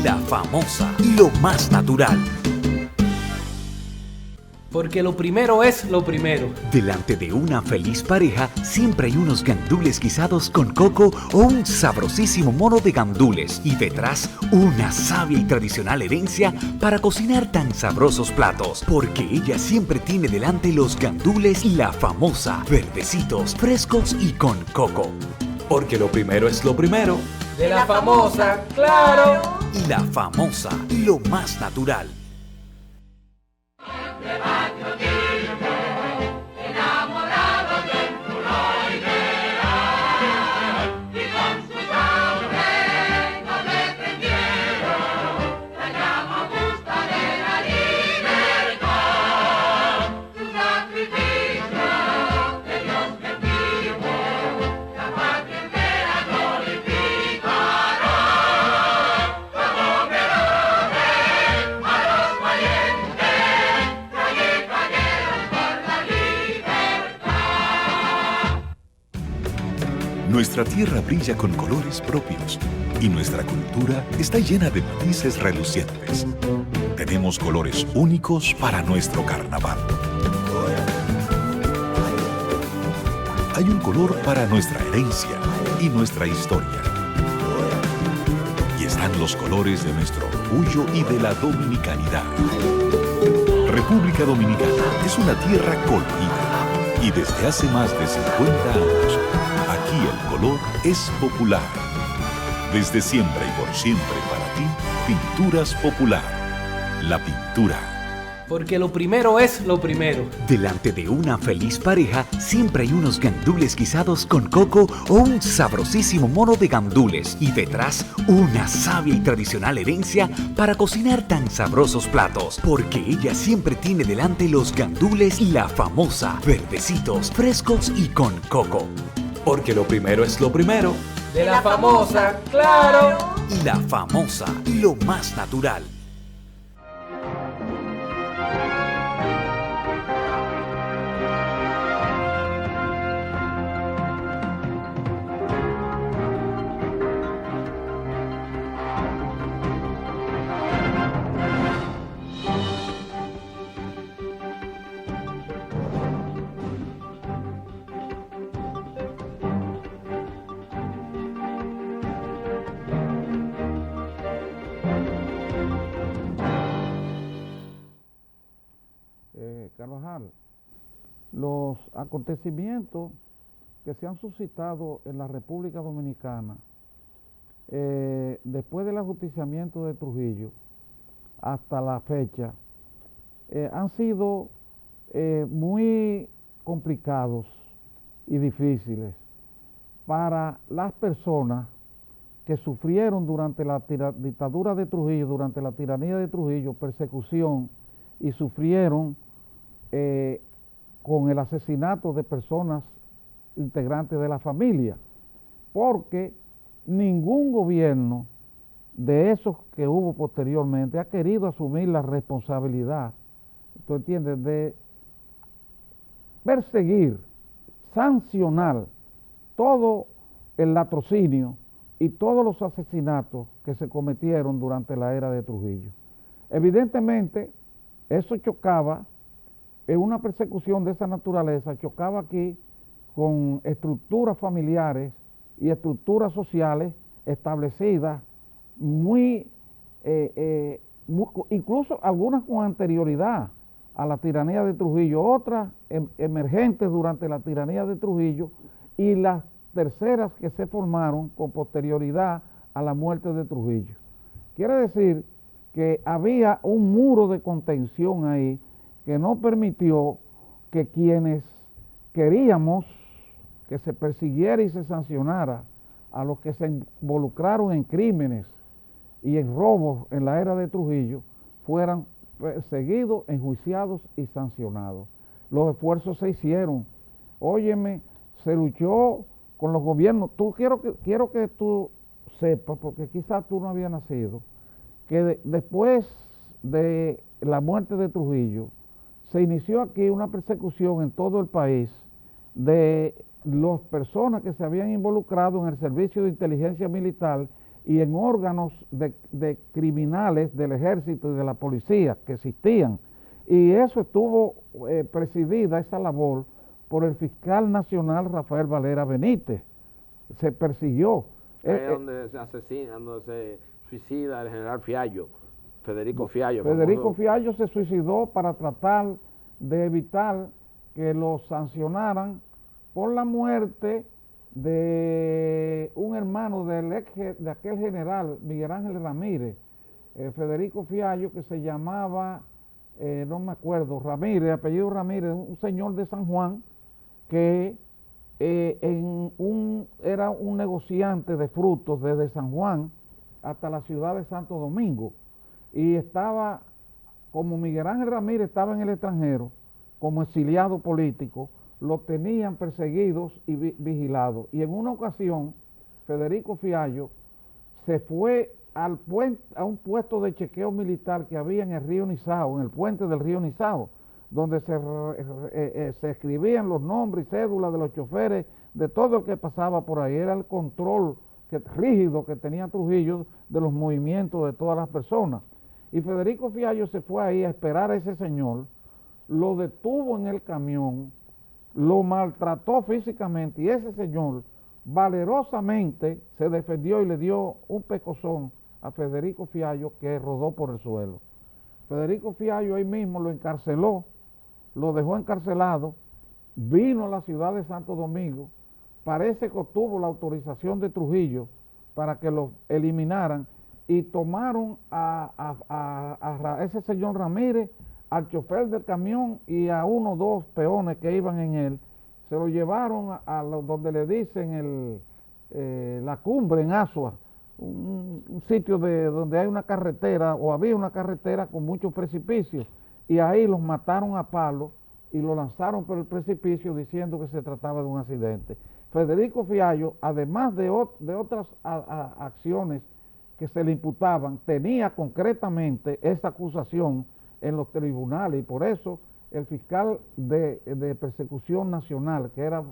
la famosa, lo más natural. Porque lo primero es lo primero. Delante de una feliz pareja siempre hay unos gandules guisados con coco o un sabrosísimo mono de gandules y detrás una sabia y tradicional herencia para cocinar tan sabrosos platos, porque ella siempre tiene delante los gandules la famosa, verdecitos, frescos y con coco. Porque lo primero es lo primero. De la famosa, claro. Y la famosa, lo más natural. Nuestra tierra brilla con colores propios y nuestra cultura está llena de matices relucientes. Tenemos colores únicos para nuestro carnaval. Hay un color para nuestra herencia y nuestra historia. Y están los colores de nuestro orgullo y de la dominicanidad. República Dominicana es una tierra colorida y desde hace más de 50 años, aquí el color es popular. Desde siempre y por siempre para ti, Pinturas Popular. La pintura. Porque lo primero es lo primero. Delante de una feliz pareja siempre hay unos gandules guisados con coco o un sabrosísimo mono de gandules y detrás una sabia y tradicional herencia para cocinar tan sabrosos platos, porque ella siempre tiene delante los gandules y la famosa, verdecitos, frescos y con coco. Porque lo primero es lo primero. De la famosa, claro. Y la famosa, lo más natural. Carvajal, los acontecimientos que se han suscitado en la República Dominicana después del ajusticiamiento de Trujillo hasta la fecha han sido muy complicados y difíciles para las personas que sufrieron durante la dictadura de Trujillo, durante la tiranía de Trujillo, persecución y sufrieron con el asesinato de personas integrantes de la familia, porque ningún gobierno de esos que hubo posteriormente ha querido asumir la responsabilidad, ¿tú entiendes?, de perseguir, sancionar todo el latrocinio y todos los asesinatos que se cometieron durante la era de Trujillo. Evidentemente, eso chocaba, en una persecución de esa naturaleza, chocaba aquí con estructuras familiares y estructuras sociales establecidas incluso algunas con anterioridad a la tiranía de Trujillo, otras emergentes durante la tiranía de Trujillo y las terceras que se formaron con posterioridad a la muerte de Trujillo. Quiere decir que había un muro de contención ahí que no permitió que quienes queríamos que se persiguiera y se sancionara a los que se involucraron en crímenes y en robos en la era de Trujillo fueran perseguidos, enjuiciados y sancionados. Los esfuerzos se hicieron. Óyeme, se luchó con los gobiernos. Quiero que tú sepas, porque quizás tú no habías nacido, que después de la muerte de Trujillo, se inició aquí una persecución en todo el país de las personas que se habían involucrado en el servicio de inteligencia militar y en órganos de criminales del ejército y de la policía que existían. Y eso estuvo presidida, esa labor, por el fiscal nacional Rafael Valera Benítez. Se persiguió. Ahí es donde se asesina, donde se suicida el general Fiallo, Federico Fiallo. Federico Fiallo se suicidó para tratar de evitar que lo sancionaran por la muerte de un hermano de aquel general, Miguel Ángel Ramírez, Federico Fiallo, que se llamaba, no me acuerdo, Ramírez, apellido Ramírez, un señor de San Juan, que era un negociante de frutos desde San Juan hasta la ciudad de Santo Domingo, y estaba, como Miguel Ángel Ramírez estaba en el extranjero, como exiliado político, lo tenían perseguidos y vigilados. Y en una ocasión, Federico Fiallo se fue a un puesto de chequeo militar que había en el río Nizao, en el puente del río Nizao, donde se escribían los nombres y cédulas de los choferes, de todo el que pasaba por ahí. Era el control rígido que tenía Trujillo de los movimientos de todas las personas. Y Federico Fiallo se fue ahí a esperar a ese señor, lo detuvo en el camión, lo maltrató físicamente y ese señor valerosamente se defendió y le dio un pecozón a Federico Fiallo, que rodó por el suelo. Federico Fiallo ahí mismo lo encarceló, lo dejó encarcelado, vino a la ciudad de Santo Domingo, parece que obtuvo la autorización de Trujillo para que lo eliminaran y tomaron a ese señor Ramírez, al chofer del camión y a uno o dos peones que iban en él, se lo llevaron a donde le dicen la cumbre en Asua, un sitio donde hay una carretera, o había una carretera con muchos precipicios, y ahí los mataron a palo y lo lanzaron por el precipicio diciendo que se trataba de un accidente. Federico Fiallo, además de otras acciones que se le imputaban, tenía concretamente esa acusación en los tribunales, y por eso el fiscal de persecución nacional, que era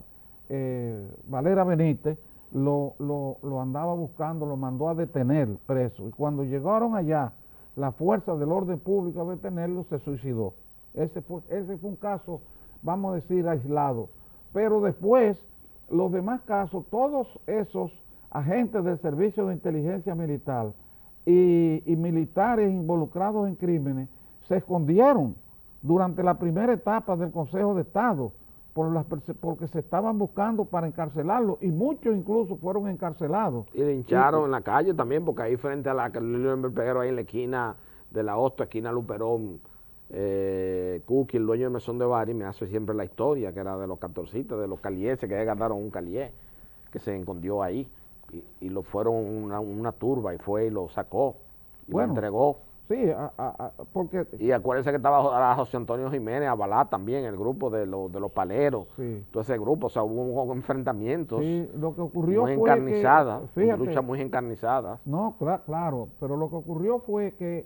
Valera Benítez, lo andaba buscando, lo mandó a detener preso, y cuando llegaron allá la fuerza del orden público a detenerlo, se suicidó. Ese fue un caso, vamos a decir, aislado. Pero después, los demás casos, todos esos agentes del servicio de inteligencia militar y militares involucrados en crímenes se escondieron durante la primera etapa del Consejo de Estado porque se estaban buscando para encarcelarlos, y muchos incluso fueron encarcelados. Y lincharon en la calle también, porque ahí frente a la Carolina Peguero, ahí en la esquina de la Hosta, esquina Luperón, Cookie, el dueño del mesón de Bari, me hace siempre la historia, que era de los catorcitas, de los calieses, que ganaron un calié, que se escondió ahí, y lo fueron una turba, y fue y lo sacó, y lo entregó. Sí, porque... Y acuérdense que estaba José Antonio Jiménez, Abalá también, el grupo de los paleros, sí, todo ese grupo, o sea, hubo enfrentamientos, sí, lo que ocurrió muy fue encarnizadas, que, fíjate, luchas muy encarnizadas. No, claro, pero lo que ocurrió fue que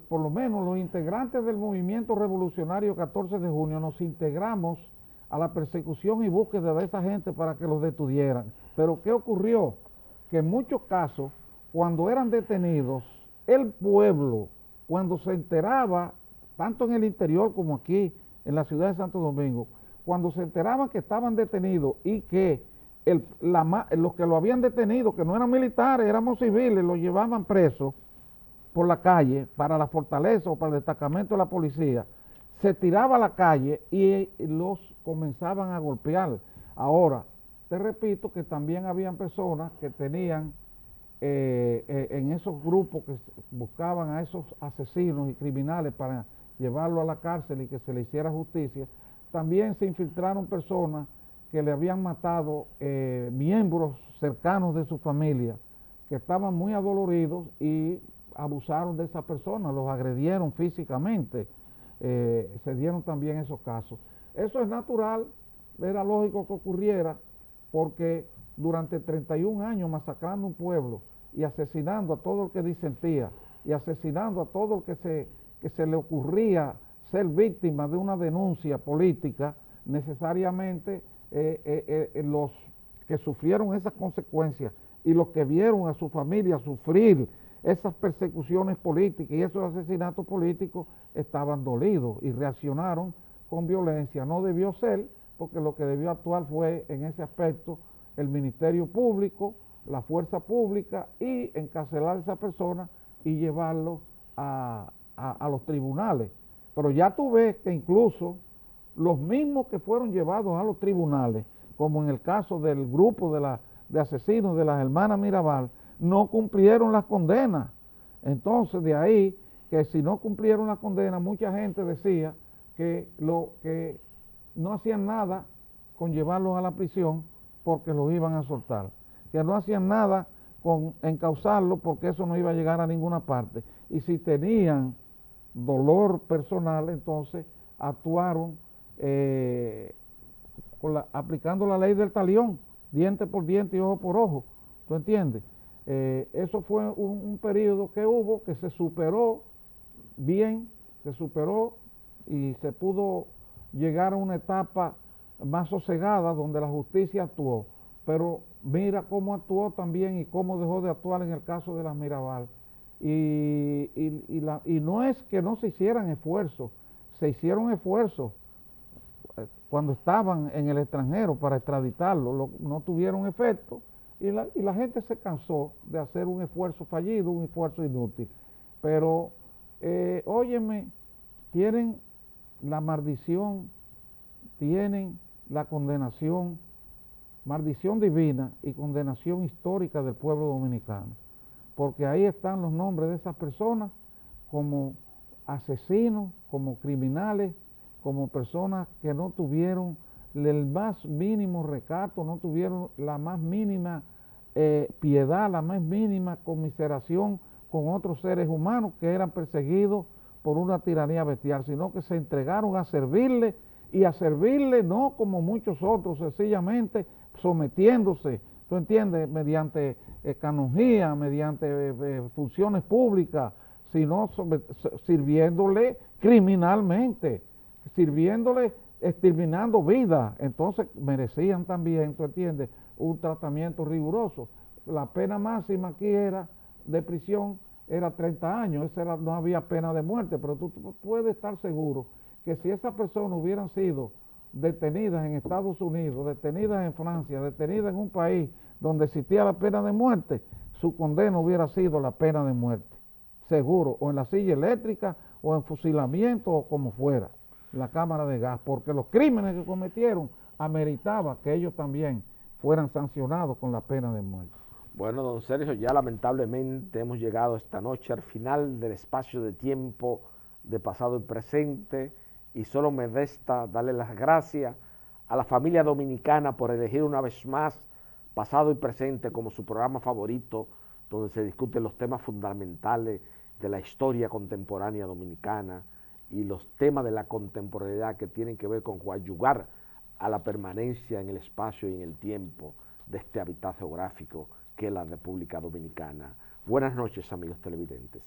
por lo menos los integrantes del movimiento revolucionario 14 de junio nos integramos a la persecución y búsqueda de esa gente para que los detuvieran. Pero ¿qué ocurrió? Que en muchos casos, cuando eran detenidos, el pueblo, cuando se enteraba, tanto en el interior como aquí, en la ciudad de Santo Domingo, cuando se enteraban que estaban detenidos y que los que lo habían detenido, que no eran militares, éramos civiles, los llevaban presos por la calle para la fortaleza o para el destacamento de la policía, se tiraba a la calle y los comenzaban a golpear. Ahora, te repito que también habían personas que tenían en esos grupos que buscaban a esos asesinos y criminales para llevarlo a la cárcel y que se le hiciera justicia, también se infiltraron personas que le habían matado miembros cercanos de su familia, que estaban muy adoloridos y abusaron de esa persona, los agredieron físicamente, se dieron también esos casos. Eso es natural, era lógico que ocurriera, porque durante 31 años masacrando un pueblo y asesinando a todo el que disentía y asesinando a todo el que se le ocurría ser víctima de una denuncia política, necesariamente los que sufrieron esas consecuencias y los que vieron a su familia sufrir esas persecuciones políticas y esos asesinatos políticos estaban dolidos y reaccionaron con violencia. No debió ser, porque lo que debió actuar fue en ese aspecto el Ministerio Público, la fuerza pública, y encarcelar a esa persona y llevarlo a los tribunales. Pero ya tú ves que incluso los mismos que fueron llevados a los tribunales, como en el caso del grupo de asesinos de las hermanas Mirabal, no cumplieron las condenas. Entonces, de ahí que si no cumplieron la condena, mucha gente decía que no hacían nada con llevarlos a la prisión porque los iban a soltar, que no hacían nada con encauzarlos porque eso no iba a llegar a ninguna parte, y si tenían dolor personal, entonces actuaron aplicando la ley del talión, diente por diente y ojo por ojo. ¿Tú entiendes? Eso fue un periodo que hubo, que se superó bien, se superó y se pudo llegar a una etapa más sosegada donde la justicia actuó. Pero mira cómo actuó también y cómo dejó de actuar en el caso de las Mirabal. Y no es que no se hicieran esfuerzos, se hicieron esfuerzos cuando estaban en el extranjero para extraditarlo, no tuvieron efecto y la gente se cansó de hacer un esfuerzo fallido, un esfuerzo inútil. Pero, óyeme, tienen la maldición, tienen la condenación, maldición divina y condenación histórica del pueblo dominicano, porque ahí están los nombres de esas personas como asesinos, como criminales, como personas que no tuvieron el más mínimo recato, no tuvieron la más mínima piedad, la más mínima conmiseración con otros seres humanos que eran perseguidos por una tiranía bestial, sino que se entregaron a servirle, y a servirle no como muchos otros, sencillamente sometiéndose, ¿tú entiendes?, mediante canonjía, mediante funciones públicas, sino sirviéndole criminalmente, sirviéndole, exterminando vidas. Entonces merecían también, ¿tú entiendes?, un tratamiento riguroso. La pena máxima aquí era de prisión, era 30 años, no había pena de muerte, pero tú puedes estar seguro que si esas personas hubieran sido detenidas en Estados Unidos, detenidas en Francia, detenidas en un país donde existía la pena de muerte, su condena hubiera sido la pena de muerte, seguro, o en la silla eléctrica, o en fusilamiento, o como fuera, la cámara de gas, porque los crímenes que cometieron ameritaba que ellos también fueran sancionados con la pena de muerte. Bueno, don Sergio, ya lamentablemente hemos llegado esta noche al final del espacio de tiempo de pasado y presente, y solo me resta darle las gracias a la familia dominicana por elegir una vez más Pasado y Presente como su programa favorito, donde se discuten los temas fundamentales de la historia contemporánea dominicana y los temas de la contemporaneidad que tienen que ver con coadyuvar a la permanencia en el espacio y en el tiempo de este hábitat geográfico que es la República Dominicana. Buenas noches, amigos televidentes.